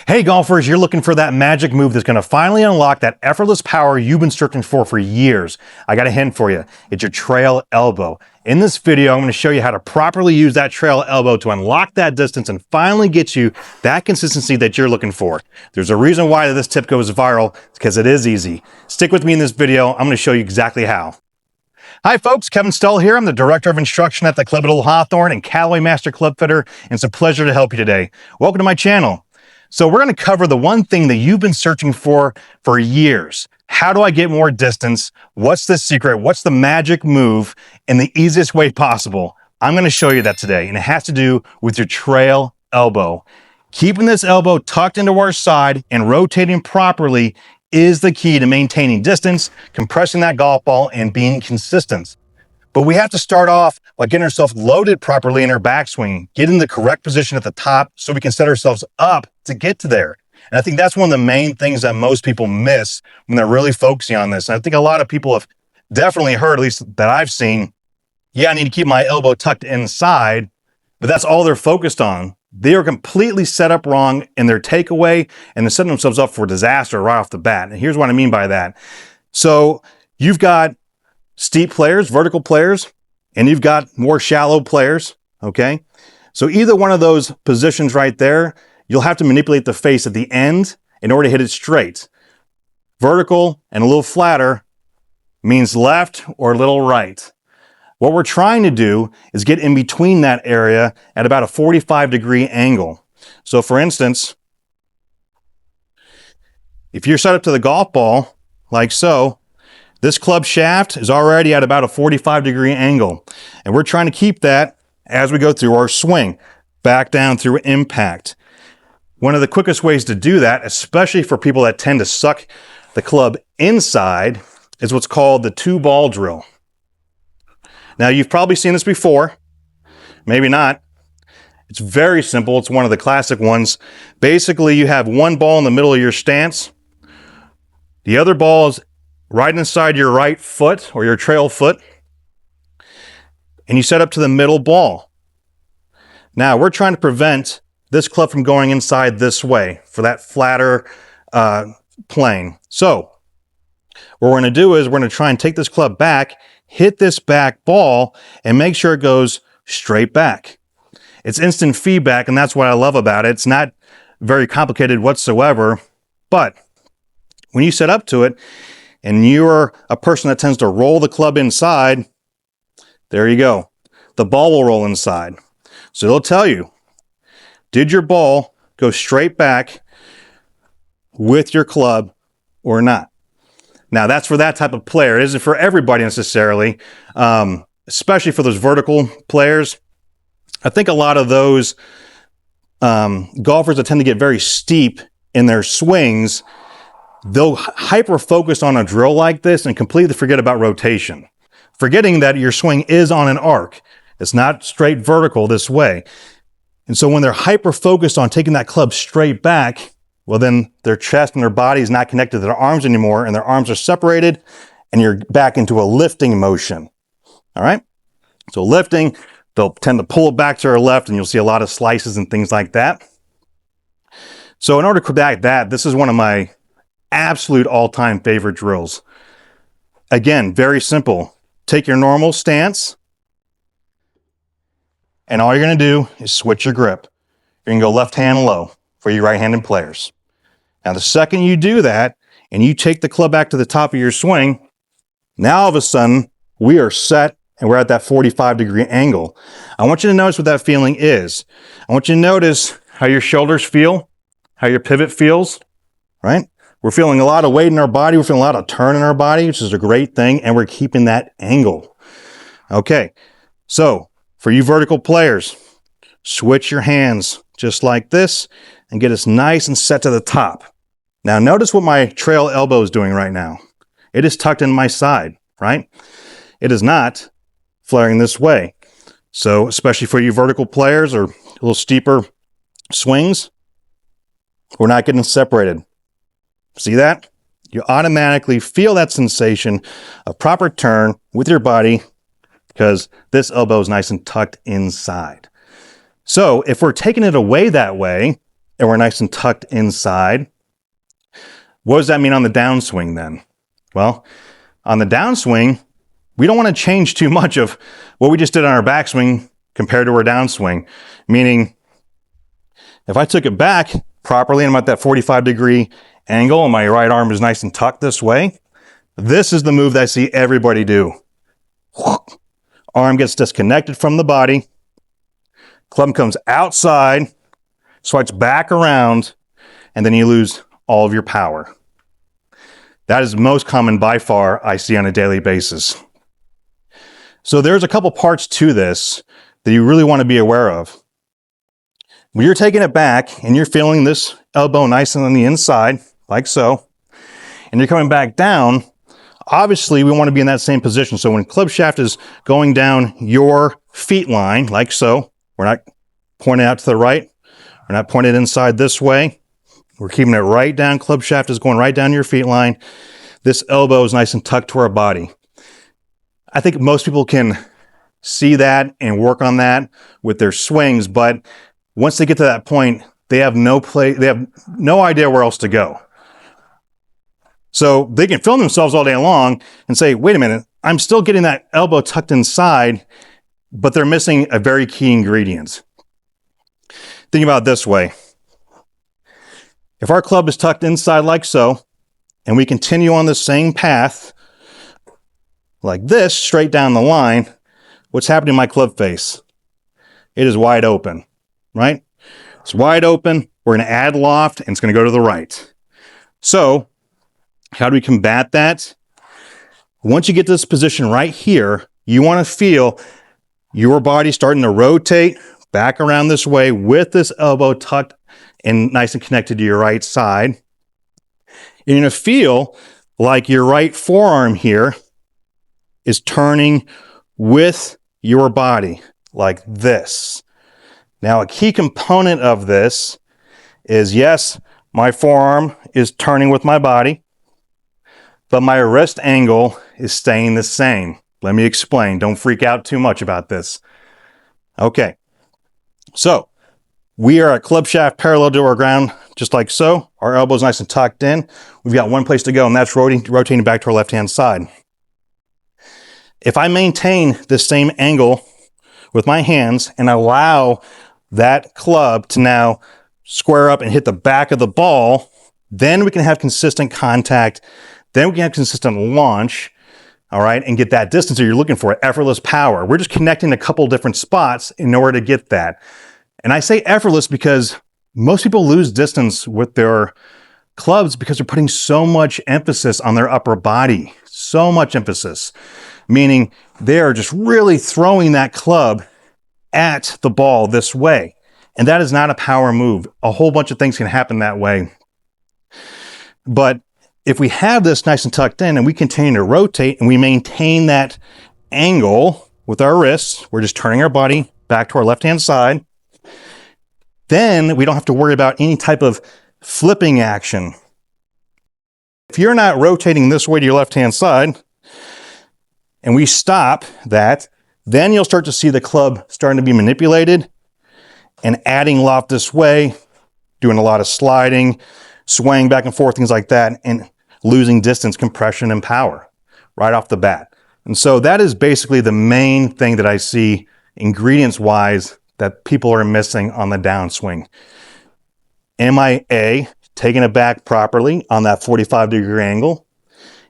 Hey golfers, you're looking for that magic move that's going to finally unlock that effortless power you've been searching for years. I got a hint for you. It's your trail elbow. In this video, I'm going to show you how to properly use that trail elbow to unlock that distance and finally get you that consistency that you're looking for. There's a reason why this tip goes viral. It's because it is easy. Stick with me in this video. I'm going to show you exactly how. Hi folks, Kevin Stull here. I'm the Director of Instruction at the Club at Old Hawthorne and Callaway Master Club Fitter, and it's a pleasure to help you today. Welcome to my channel. So we're going to cover the one thing that you've been searching for years. How do I get more distance? What's the secret? What's the magic move in the easiest way possible? I'm going to show you that today, and it has to do with your trail elbow. Keeping this elbow tucked into our side and rotating properly is the key to maintaining distance, compressing that golf ball, and being consistent. But we have to start off by getting ourselves loaded properly in our backswing, getting the correct position at the top so we can set ourselves up to get to there. And I think that's one of the main things that most people miss when they're really focusing on this. And I think a lot of people have definitely heard, at least that I've seen, yeah, I need to keep my elbow tucked inside, but that's all they're focused on. They are completely set up wrong in their takeaway, and they're setting themselves up for disaster right off the bat. And here's what I mean by that. So you've got steep players, vertical players, and you've got more shallow players, okay? So either one of those positions right there, you'll have to manipulate the face at the end in order to hit it straight. Vertical and a little flatter means left or a little right. What we're trying to do is get in between that area at about a 45-degree angle. So for instance, if you're set up to the golf ball like so, this club shaft is already at about a 45-degree angle, and we're trying to keep that as we go through our swing, back down through impact. One of the quickest ways to do that, especially for people that tend to suck the club inside, is what's called the two-ball drill. Now, you've probably seen this before, maybe not. It's very simple. It's one of the classic ones. Basically, you have one ball in the middle of your stance. The other ball is right inside your right foot or your trail foot, and you set up to the middle ball. Now, we're trying to prevent this club from going inside this way for that flatter plane. So what we're going to do is we're going to try and take this club back, hit this back ball, and make sure it goes straight back. It's instant feedback, and that's what I love about it. It's not very complicated whatsoever, but when you set up to it, and you're a person that tends to roll the club inside, there you go. The ball will roll inside. So it'll tell you, did your ball go straight back with your club or not? Now, that's for that type of player. It isn't for everybody necessarily, especially for those vertical players. I think a lot of those golfers that tend to get very steep in their swings, they'll hyper-focus on a drill like this and completely forget about rotation, forgetting that your swing is on an arc. It's not straight vertical this way. And so when they're hyper-focused on taking that club straight back, well, then their chest and their body is not connected to their arms anymore, and their arms are separated, and you're back into a lifting motion. All right? So lifting, they'll tend to pull it back to their left, and you'll see a lot of slices and things like that. So in order to combat that, this is one of my absolute all-time favorite drills. Again, very simple. Take your normal stance, and all you're going to do is switch your grip. You're going to go left hand low for you right-handed players. Now, the second you do that, and you take the club back to the top of your swing, now all of a sudden, we are set, and we're at that 45-degree angle. I want you to notice what that feeling is. I want you to notice how your shoulders feel, how your pivot feels, right? We're feeling a lot of weight in our body. We're feeling a lot of turn in our body, which is a great thing, and we're keeping that angle. Okay, so for you vertical players, switch your hands just like this and get us nice and set to the top. Now, notice what my trail elbow is doing right now. It is tucked in my side, right? It is not flaring this way. So, especially for you vertical players or a little steeper swings, we're not getting separated. See that? You automatically feel that sensation of proper turn with your body because this elbow is nice and tucked inside. So if we're taking it away that way, and we're nice and tucked inside. What does that mean on the downswing then? Well, on the downswing, we don't want to change too much of what we just did on our backswing compared to our downswing. Meaning, if I took it back properly and I'm at that 45-degree angle and my right arm is nice and tucked this way, this is the move that I see everybody do. Arm gets disconnected from the body, club comes outside, swipes back around, and then you lose all of your power. That is most common by far I see on a daily basis. So there's a couple parts to this that you really want to be aware of. When you're taking it back and you're feeling this elbow nice and on the inside, like so, and you're coming back down, obviously we want to be in that same position. So when club shaft is going down your feet line, like so, we're not pointing out to the right, we're not pointed inside this way, we're keeping it right down, club shaft is going right down your feet line. This elbow is nice and tucked to our body. I think most people can see that and work on that with their swings, but once they get to that point, they have no idea where else to go. So they can film themselves all day long and say, wait a minute, I'm still getting that elbow tucked inside, but they're missing a very key ingredient. Think about it this way. If our club is tucked inside like so, and we continue on the same path, like this, straight down the line, what's happening in my club face? It is wide open, right? It's wide open. We're going to add loft, and it's going to go to the right. So, how do we combat that? Once you get to this position right here, you want to feel your body starting to rotate back around this way with this elbow tucked and nice and connected to your right side. You're going to feel like your right forearm here is turning with your body like this. Now, a key component of this is, yes, my forearm is turning with my body, but my wrist angle is staying the same. Let me explain. Don't freak out too much about this. Okay. So, we are at club shaft parallel to our ground, just like so. Our elbow's nice and tucked in. We've got one place to go, and that's rotating back to our left-hand side. If I maintain this same angle with my hands and allow that club to now square up and hit the back of the ball, then we can have consistent contact, then we can have consistent launch, all right, and get that distance that you're looking for, effortless power. We're just connecting a couple different spots in order to get that. And I say effortless because most people lose distance with their clubs because they're putting so much emphasis on their upper body, so much emphasis, meaning they're just really throwing that club at the ball this way. And that is not a power move. A whole bunch of things can happen that way. But if we have this nice and tucked in and we continue to rotate and we maintain that angle with our wrists, we're just turning our body back to our left-hand side, then we don't have to worry about any type of flipping action. If you're not rotating this way to your left-hand side, and we stop that, then you'll start to see the club starting to be manipulated and adding loft this way, doing a lot of sliding, swaying back and forth, things like that, and losing distance, compression, and power right off the bat. And so that is basically the main thing that I see ingredients-wise that people are missing on the downswing. Am I A, taking it back properly on that 45-degree angle?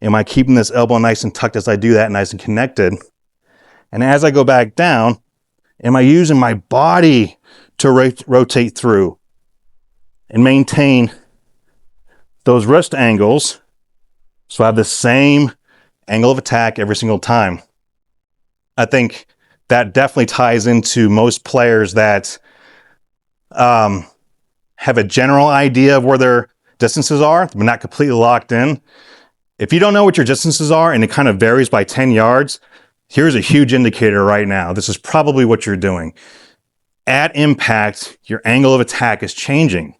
Am I keeping this elbow nice and tucked as I do that, nice and connected? And as I go back down, am I using my body to rotate through and maintain those wrist angles so I have the same angle of attack every single time? I think that definitely ties into most players that have a general idea of where their distances are, but not completely locked in. If you don't know what your distances are and it kind of varies by 10 yards, here's a huge indicator right now. This is probably what you're doing. At impact, your angle of attack is changing,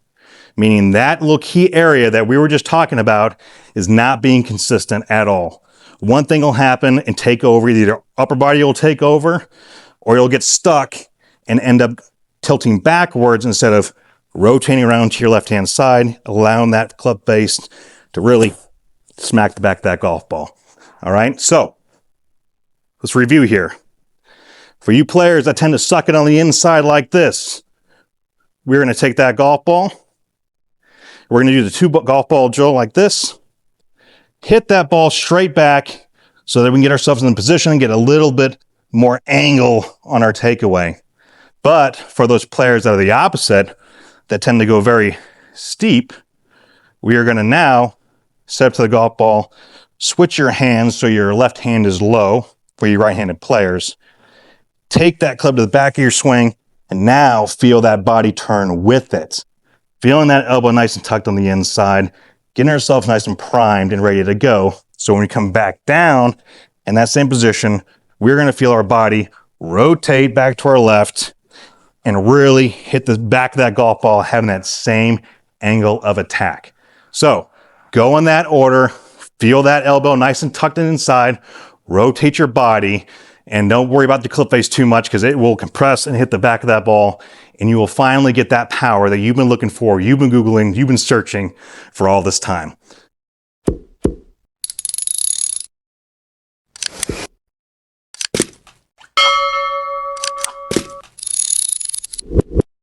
meaning that little key area that we were just talking about is not being consistent at all. One thing will happen and take over. Either your upper body will take over or you'll get stuck and end up tilting backwards instead of rotating around to your left-hand side, allowing that club face to really smack the back of that golf ball. All right, so let's review here. For you players that tend to suck it on the inside like this, we're going to take that golf ball. We're going to do the two golf ball drill like this. Hit that ball straight back so that we can get ourselves in the position and get a little bit more angle on our takeaway. But for those players that are the opposite, that tend to go very steep, we are going to now step to the golf ball, switch your hands so your left hand is low for you right-handed players. Take that club to the back of your swing and now feel that body turn with it. Feeling that elbow nice and tucked on the inside, getting ourselves nice and primed and ready to go. So when we come back down in that same position, we're going to feel our body rotate back to our left and really hit the back of that golf ball, having that same angle of attack. So go in that order, feel that elbow nice and tucked in inside, rotate your body, and don't worry about the clip face too much because it will compress and hit the back of that ball, and you will finally get that power that you've been looking for, you've been Googling, you've been searching for all this time.